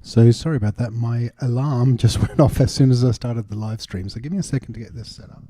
So sorry about that. My alarm just went off as soon as I started the live stream. So give me a second to get this set up.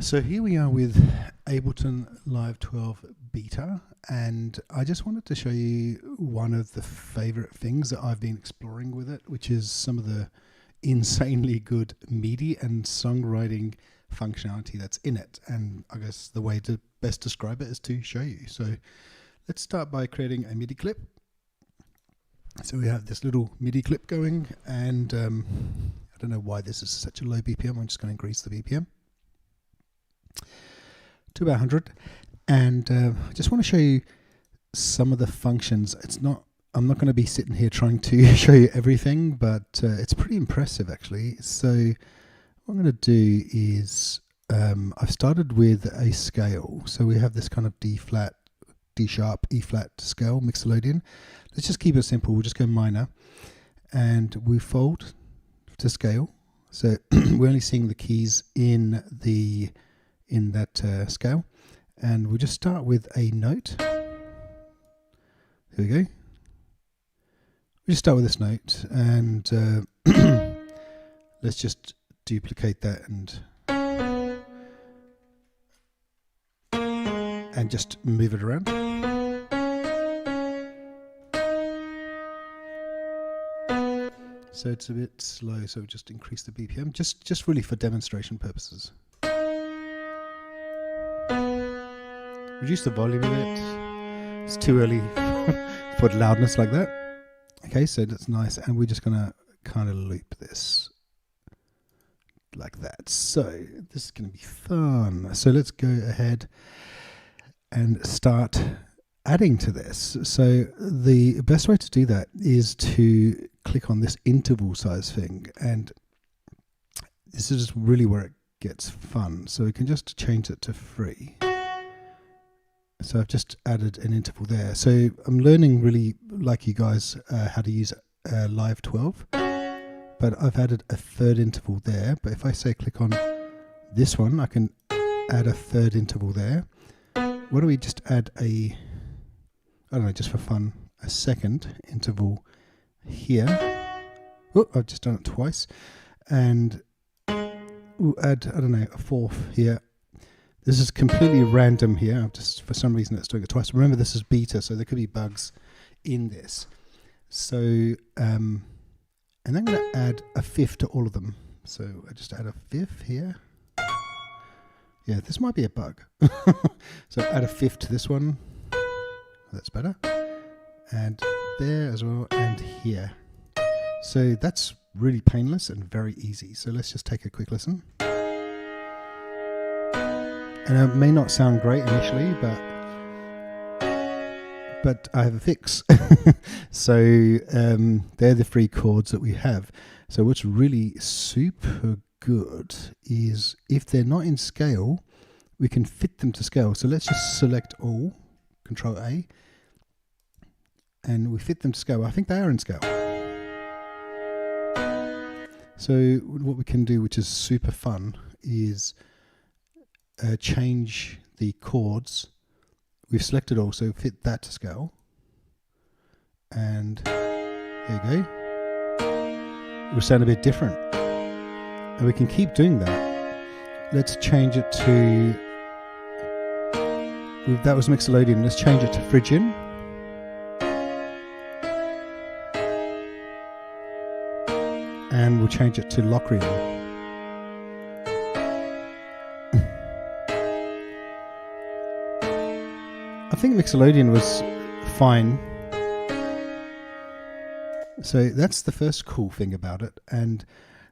So here we are with Ableton Live 12 Beta, and I just wanted to show you one of the favorite things that I've been exploring with it, which is some of the insanely good MIDI and songwriting functionality that's in it. And I guess the way to best describe it is to show you. So let's start by creating a MIDI clip. So we have this little MIDI clip going, and I don't know why this is such a low BPM. I'm just going to increase the BPM to about 100, and I just want to show you some of the functions. I'm not going to be sitting here trying to show you everything, but it's pretty impressive actually. So what I'm going to do is I've started with a scale. So we have this kind of D flat, D sharp, E flat scale, Mixolydian. Let's just keep it simple. We'll just go minor, and we fold to scale. So we're only seeing the keys in that scale, and we'll just start with a note. Here we go. We just start with this note, and let's just duplicate that and just move it around. So it's a bit slow, so just increase the BPM, just really for demonstration purposes. Reduce the volume a bit. It's too early for loudness like that. Okay, so that's nice, and we're just gonna kind of loop this like that. So this is gonna be fun. So let's go ahead and start adding to this. So the best way to do that is to click on this interval size thing, and this is really where it gets fun. So we can just change it to 3. So I've just added an interval there. So I'm learning really, like you guys, how to use Live 12, but I've added a 3rd interval there. But if I say click on this one, I can add a 3rd interval there. Why don't we just add I don't know, just for fun, a 2nd interval here. Oh, I've just done it twice. And we'll add, I don't know, a 4th here. This is completely random here. I've just, for some reason, it's doing it twice. Remember, this is beta, so there could be bugs in this. So, and I'm going to add a 5th to all of them. So I just add a 5th here. Yeah, this might be a bug. So add a 5th to this one. That's better. And there as well, and here. So that's really painless and very easy. So let's just take a quick listen. And it may not sound great initially, but I have a fix. So they're the 3 chords that we have. So what's really super good is if they're not in scale, we can fit them to scale. So let's just select all, Control A, and we fit them to scale. I think they are in scale. So what we can do, which is super fun, is change the chords. We've selected all, so fit that to scale. And there you go. It will sound a bit different. And we can keep doing that. Let's change it to, that was Mixolydian, let's change it to Phrygian. And we'll change it to Locrian. I think Mixolydian was fine. So that's the first cool thing about it. And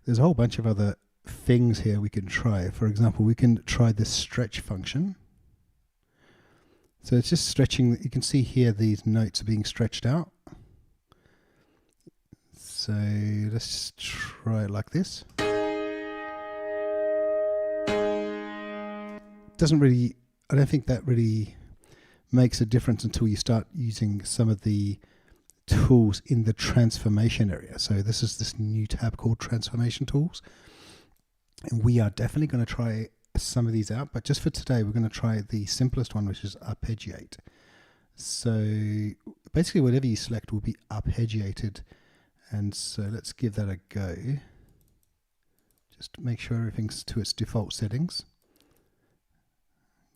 there's a whole bunch of other things here we can try. For example, we can try this stretch function. So it's just stretching. You can see here these notes are being stretched out. So let's just try it like this. Doesn't really, I don't think that really makes a difference until you start using some of the tools in the transformation area. So this is this new tab called Transformation Tools. And we are definitely going to try some of these out, but just for today, we're going to try the simplest one, which is arpeggiate. So basically whatever you select will be arpeggiated. And so let's give that a go. Just make sure everything's to its default settings.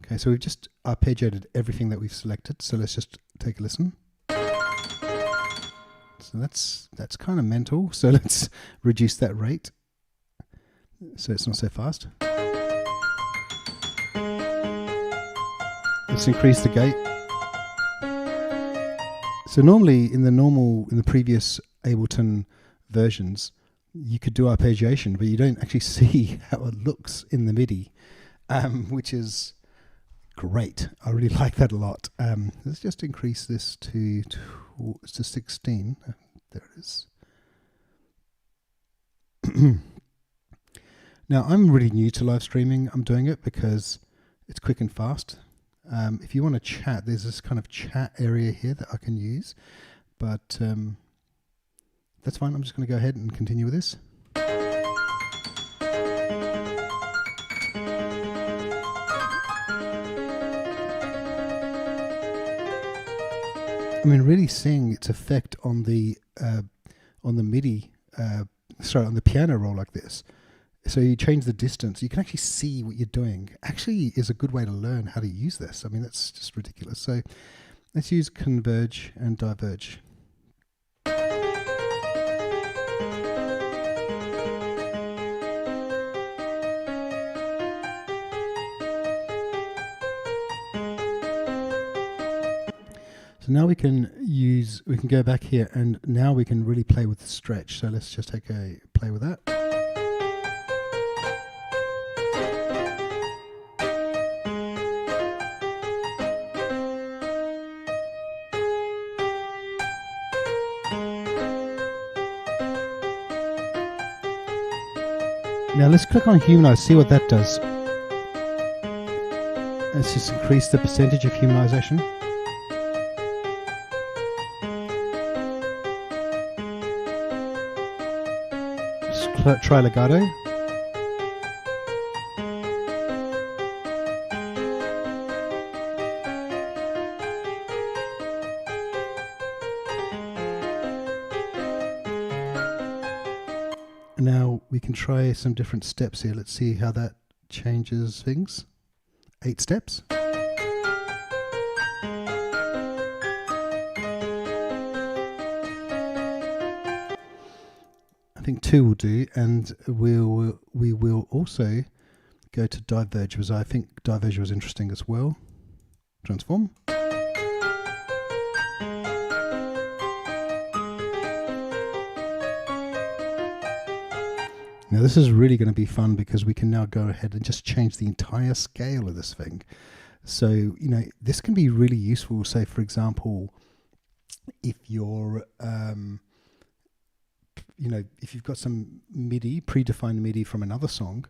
Okay, so we've just arpeggiated everything that we've selected. So let's just take a listen. So that's kind of mental. So let's reduce that rate so it's not so fast. Let's increase the gate. So normally in the previous Ableton versions, you could do arpeggiation, but you don't actually see how it looks in the MIDI, which is great. I really like that a lot. Let's just increase this to 16. There it is. Now, I'm really new to live streaming. I'm doing it because it's quick and fast. If you want to chat, there's this kind of chat area here that I can use, but that's fine. I'm just going to go ahead and continue with this. I mean, really seeing its effect on the MIDI, on the piano roll like this. So you change the distance, you can actually see what you're doing. Actually is a good way to learn how to use this. I mean, that's just ridiculous. So let's use converge and diverge. So now we can go back here, and now we can really play with the stretch. So let's just take a play with that. Now let's click on humanize, see what that does. Let's just increase the percentage of humanization. Just try legato. Now we can try some different steps here. Let's see how that changes things. 8 steps. I think 2 will do, and we will also go to diverge, because I think diverge was interesting as well. Transform. Now this is really going to be fun because we can now go ahead and just change the entire scale of this thing. So, you know, this can be really useful. Say, for example, if you're, you know, if you've got some MIDI, predefined MIDI from another song,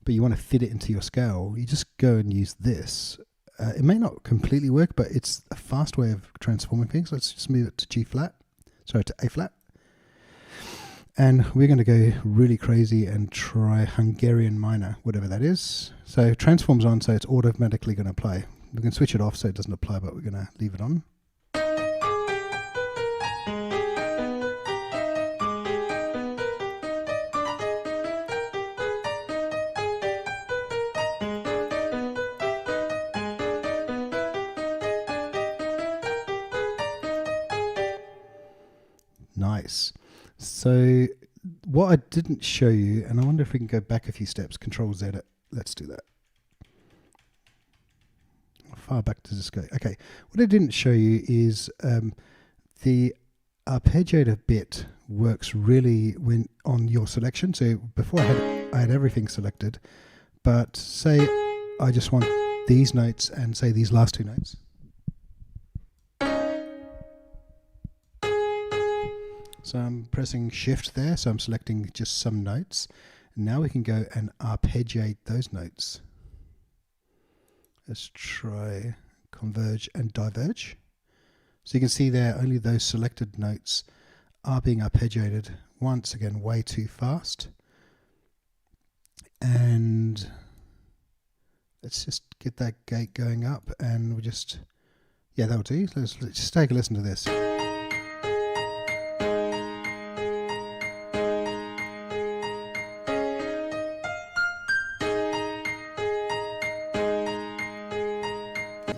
but you want to fit it into your scale, you just go and use this. It may not completely work, but it's a fast way of transforming things. Let's just move it to G flat, sorry, to A flat. And we're going to go really crazy and try Hungarian minor, whatever that is. So transforms on, so it's automatically going to play. We can switch it off so it doesn't apply, but we're going to leave it on. Nice. So what I didn't show you, and I wonder if we can go back a few steps, Control Z it. Let's do that. How far back does this go? Okay, what I didn't show you is the arpeggiator bit works really when on your selection. So before I had everything selected, but say I just want these notes and say these last 2 notes. So I'm pressing shift there, so I'm selecting just some notes. And now we can go and arpeggiate those notes. Let's try converge and diverge. So you can see there only those selected notes are being arpeggiated. Once again, way too fast. And let's just get that gate going up, and we just, Yeah, that'll do. Let's just take a listen to this.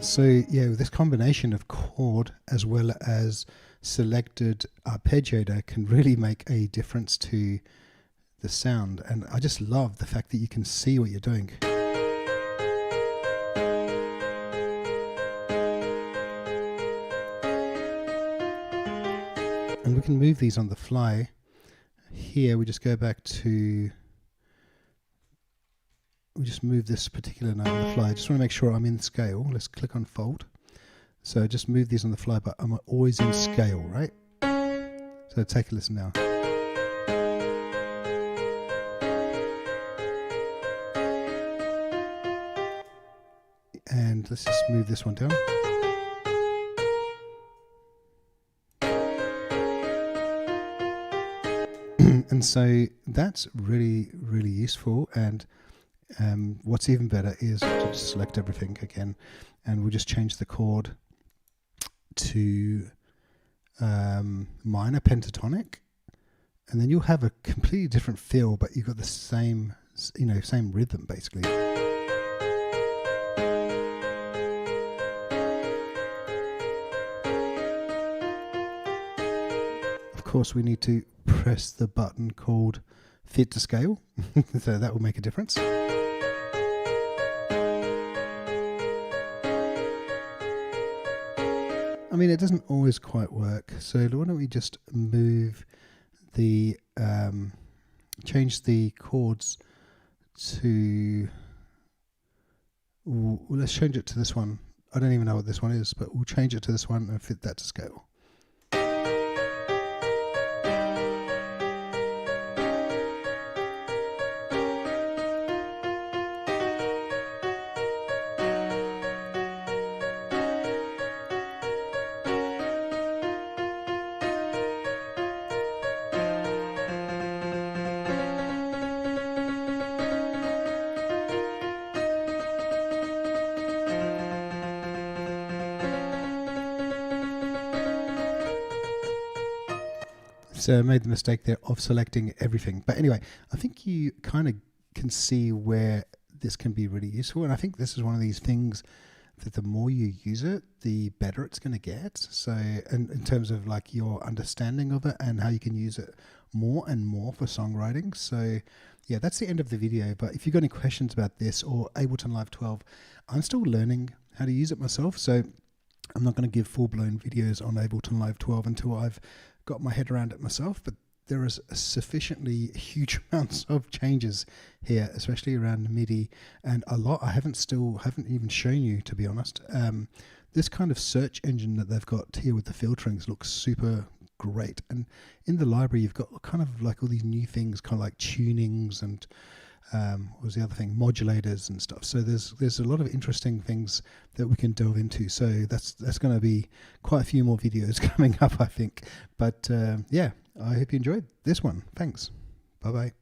So yeah, this combination of chord as well as selected arpeggiator can really make a difference to the sound, and I just love the fact that you can see what you're doing. And we can move these on the fly. Here we just go back to, we just move this particular note on the fly. I just want to make sure I'm in scale. Let's click on fold. So just move these on the fly, but I'm always in scale, right? So take a listen now. And let's just move this one down. And so that's really, really useful. And what's even better is to just select everything again, and we'll just change the chord to minor pentatonic, and then you'll have a completely different feel, but you've got the same, same rhythm basically. Of course, we need to press the button called Fit to Scale, so that will make a difference. I mean, it doesn't always quite work, so why don't we just move the, change the chords to, well, let's change it to this one. I don't even know what this one is, but we'll change it to this one and fit that to scale. So I made the mistake there of selecting everything. But anyway, I think you kind of can see where this can be really useful. And I think this is one of these things that the more you use it, the better it's going to get. So in terms of like your understanding of it and how you can use it more and more for songwriting. So yeah, that's the end of the video. But if you've got any questions about this or Ableton Live 12, I'm still learning how to use it myself. So I'm not going to give full-blown videos on Ableton Live 12 until I've got my head around it myself, but there is sufficiently huge amounts of changes here, especially around MIDI, and a lot I haven't even shown you, to be honest. This kind of search engine that they've got here with the filterings looks super great, and in the library you've got kind of like all these new things, kind of like tunings and what was the other thing, modulators and stuff. So there's a lot of interesting things that we can delve into. So that's going to be quite a few more videos coming up, I think. But yeah, I hope you enjoyed this one. Thanks. Bye bye.